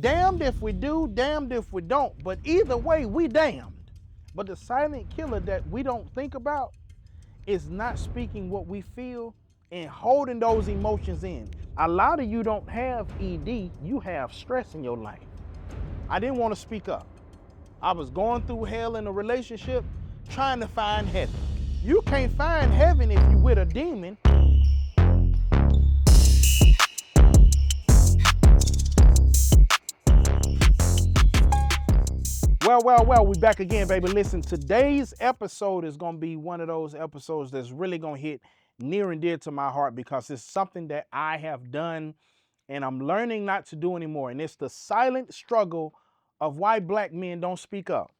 Damned if we do, damned if we don't. But either way, we damned. But the silent killer that we don't think about is not speaking what we feel and holding those emotions in. A lot of you don't have ED, you have stress in your life. I didn't want to speak up. I was going through hell in a relationship trying to find heaven. You can't find heaven if you with a demon. Well, we back again, baby. Listen, today's episode is going to be one of those episodes that's really going to hit near and dear to my heart because it's something that I have done and I'm learning not to do anymore. And it's the silent struggle of why black men don't speak up.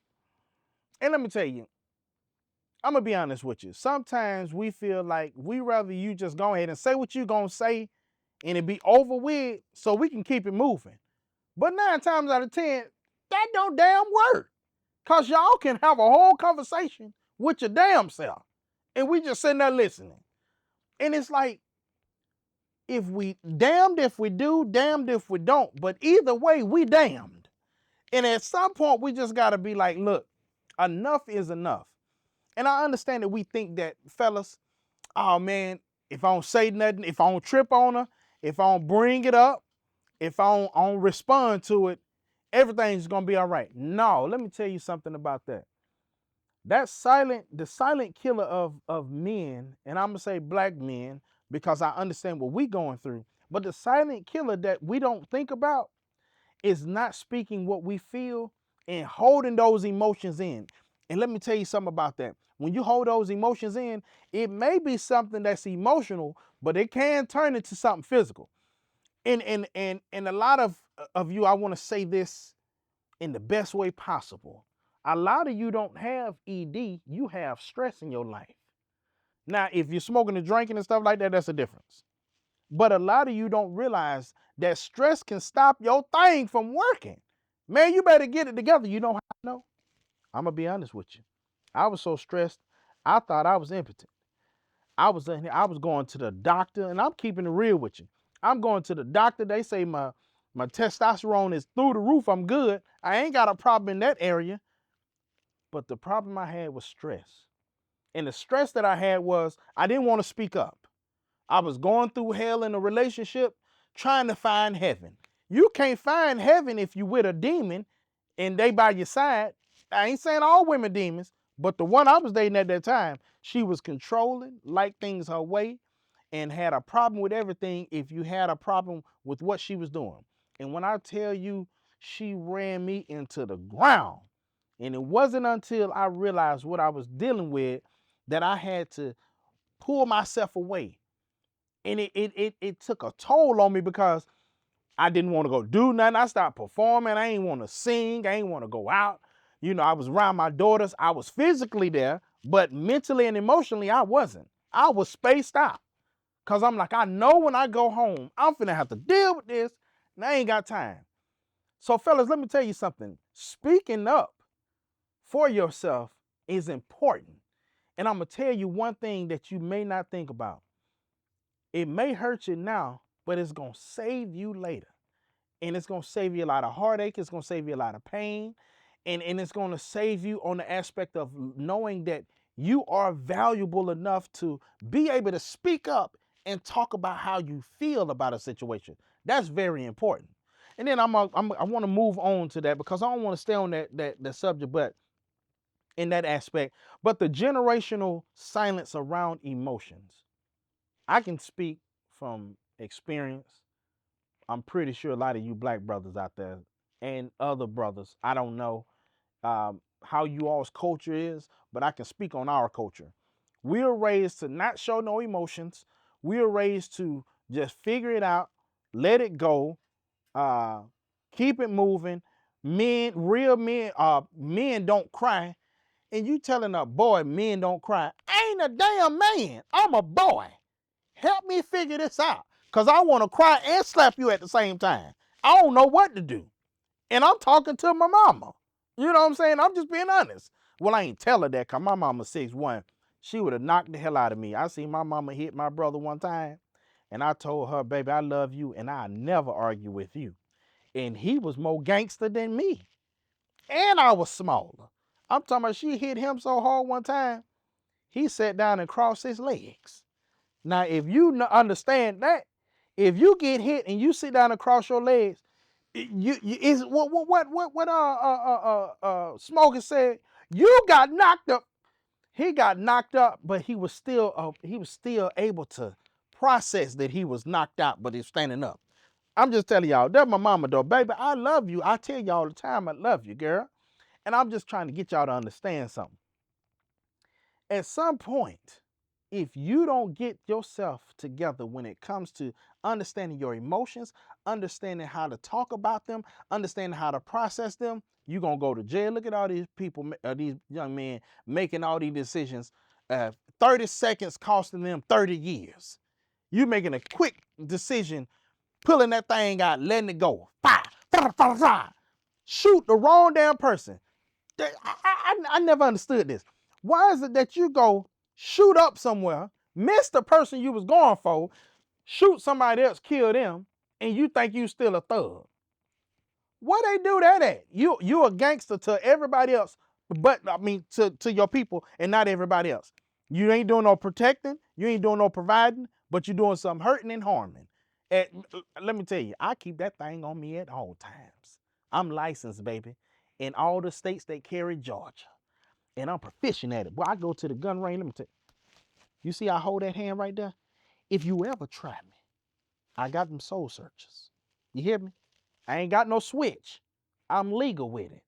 And let me tell you, I'm going to be honest with you. Sometimes we feel like we rather you just go ahead and say what you're going to say and it be over with so we can keep it moving. But 9 times out of 10, that don't damn work. Because y'all can have a whole conversation with your damn self. And we just sitting there listening. And it's like, damned if we do, damned if we don't. But either way, we damned. And at some point, we just got to be like, look, enough is enough. And I understand that we think that, fellas, oh man, if I don't say nothing, if I don't trip on her, if I don't bring it up, if I don't respond to it, everything's going to be all right. No, let me tell you something about that. The silent killer of men, and I'm going to say black men because I understand what we're going through, but the silent killer that we don't think about is not speaking what we feel and holding those emotions in. And let me tell you something about that. When you hold those emotions in, it may be something that's emotional, but it can turn into something physical. And a lot of you, I want to say this in the best way possible. A lot of you don't have ED, you have stress in your life. Now, if you're smoking and drinking and stuff like that, that's a difference. But a lot of you don't realize that stress can stop your thing from working. Man, you better get it together. You know how I know? I'm going to be honest with you. I was so stressed, I thought I was impotent. I was going to the doctor, and I'm keeping it real with you. I'm going to the doctor. They say my testosterone is through the roof. I'm good. I ain't got a problem in that area. But the problem I had was stress. And the stress that I had was I didn't want to speak up. I was going through hell in a relationship trying to find heaven. You can't find heaven if you with a demon and they by your side. I ain't saying all women demons, but the one I was dating at that time, she was controlling, liked things her way, and had a problem with everything if you had a problem with what she was doing. And when I tell you, she ran me into the ground. And it wasn't until I realized what I was dealing with that I had to pull myself away. And it took a toll on me because I didn't want to go do nothing. I started performing. I ain't want to sing. I ain't want to go out. You know, I was around my daughters. I was physically there, but mentally and emotionally, I wasn't. I was spaced out. Because I'm like, I know when I go home, I'm finna have to deal with this, and I ain't got time. So, fellas, let me tell you something. Speaking up for yourself is important. And I'm going to tell you one thing that you may not think about. It may hurt you now, but it's going to save you later. And it's going to save you a lot of heartache. It's going to save you a lot of pain. And it's going to save you on the aspect of knowing that you are valuable enough to be able to speak up and talk about how you feel about a situation. That's very important. And then I want to move on to that because I don't want to stay on that subject, but in that aspect. But the generational silence around emotions. I can speak from experience. I'm pretty sure a lot of you black brothers out there and other brothers, I don't know how you all's culture is, but I can speak on our culture. We are raised to not show no emotions. We are raised to just figure it out, let it go, keep it moving. Real men don't cry. And you telling a boy men don't cry. I ain't a damn man. I'm a boy. Help me figure this out. Because I want to cry and slap you at the same time. I don't know what to do. And I'm talking to my mama. You know what I'm saying? I'm just being honest. Well, I ain't tell her that because my mama 6'1". She would have knocked the hell out of me. I seen my mama hit my brother one time. And I told her, baby, I love you and I'll never argue with you. And he was more gangster than me. And I was smaller. I'm talking about she hit him so hard one time, he sat down and crossed his legs. Now, if you understand that, if you get hit and you sit down and cross your legs, you is what Smoker said. You got knocked up. He got knocked up, but he was still able to process that he was knocked out, but he's standing up. I'm just telling y'all, that's my mama though, baby. I love you. I tell you all the time, I love you, girl. And I'm just trying to get y'all to understand something. At some point, if you don't get yourself together when it comes to understanding your emotions, understanding how to talk about them, understanding how to process them, you're going to go to jail. Look at all these people, these young men making all these decisions. 30 seconds costing them 30 years. You making a quick decision, pulling that thing out, letting it go. Fire, fire, fire, fire. Shoot the wrong damn person. I never understood this. Why is it that you go shoot up somewhere, miss the person you was going for, shoot somebody else, kill them, and you think you still a thug? Where they do that at? You a gangster to everybody else, but I mean to your people and not everybody else. You ain't doing no protecting, you ain't doing no providing, but you doing some hurting and harming. And let me tell you, I keep that thing on me at all times. I'm licensed, baby, in all the states that carry Georgia. And I'm proficient at it. Boy, I go to the gun range, let me tell you. You see I hold that hand right there? If you ever try me, I got them soul searchers. You hear me? I ain't got no switch. I'm legal with it.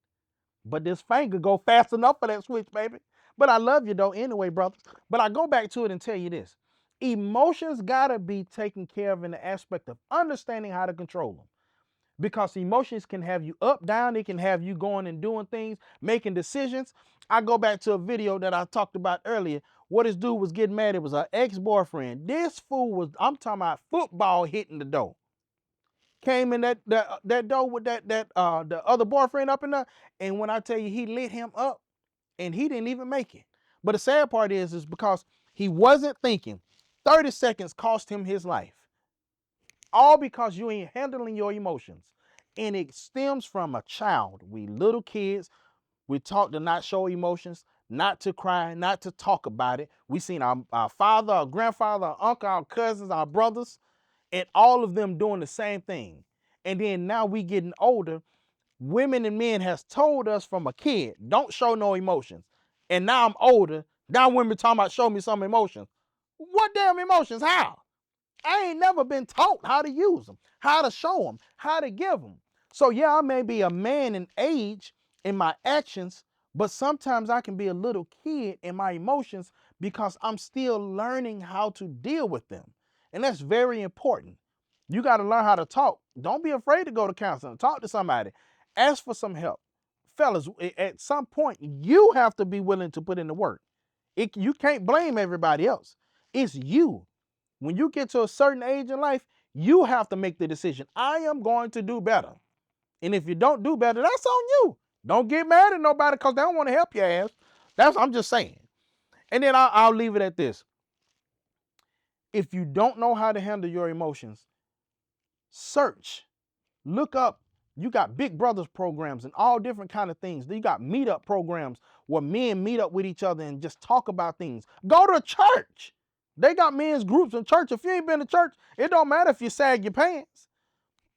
But this finger go fast enough for that switch, baby. But I love you though anyway, brother. But I go back to it and tell you this. Emotions gotta be taken care of in the aspect of understanding how to control them. Because emotions can have you up, down, it can have you going and doing things, making decisions. I go back to a video that I talked about earlier. What this dude was getting mad, it was an ex-boyfriend. This fool was, I'm talking about football hitting the door. Came in that door with the other boyfriend up in there, and when I tell you he lit him up, and he didn't even make it. But the sad part is because he wasn't thinking. 30 seconds cost him his life. All because you ain't handling your emotions. And it stems from a child. We little kids, we taught to not show emotions, not to cry, not to talk about it. We seen our father, our grandfather, our uncle, our cousins, our brothers, and all of them doing the same thing. And then now we getting older, women and men has told us from a kid, don't show no emotions. And now I'm older, now women talking about show me some emotions. What damn emotions? How? I ain't never been taught how to use them, how to show them, how to give them. So yeah, I may be a man in age in my actions, but sometimes I can be a little kid in my emotions because I'm still learning how to deal with them. And that's very important. You got to learn how to talk. Don't be afraid to go to counseling. Talk to somebody. Ask for some help. Fellas, at some point, you have to be willing to put in the work. You can't blame everybody else. It's you. When you get to a certain age in life, you have to make the decision. I am going to do better. And if you don't do better, that's on you. Don't get mad at nobody because they don't want to help your ass. I'm just saying. And then I'll leave it at this. If you don't know how to handle your emotions, search, look up. You got Big Brothers programs and all different kind of things. You got meetup programs where men meet up with each other and just talk about things. Go to church. They got men's groups in church. If you ain't been to church, it don't matter if you sag your pants.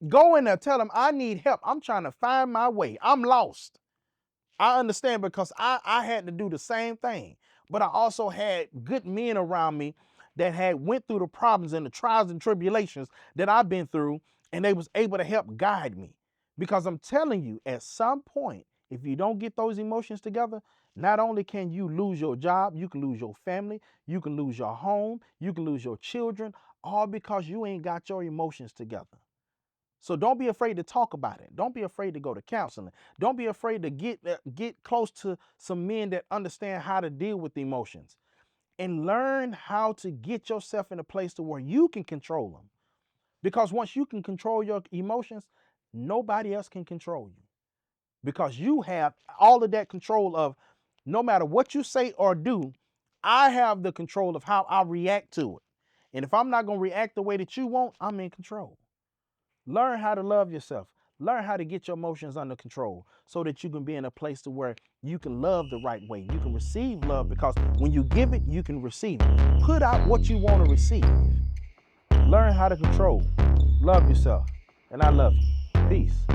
Go in there, tell them I need help. I'm trying to find my way. I'm lost. I understand because I had to do the same thing. But I also had good men around me that had went through the problems and the trials and tribulations that I've been through, and they was able to help guide me. Because I'm telling you, at some point, if you don't get those emotions together, not only can you lose your job, you can lose your family, you can lose your home, you can lose your children, all because you ain't got your emotions together. So don't be afraid to talk about it. Don't be afraid to go to counseling. Don't be afraid to get close to some men that understand how to deal with emotions and learn how to get yourself in a place to where you can control them. Because once you can control your emotions, nobody else can control you. Because you have all of that control of no matter what you say or do, I have the control of how I react to it. And if I'm not going to react the way that you want, I'm in control. Learn how to love yourself. Learn how to get your emotions under control so that you can be in a place to where you can love the right way. You can receive love, because when you give it, you can receive it. Put out what you want to receive. Learn how to control. Love yourself. And I love you. Peace.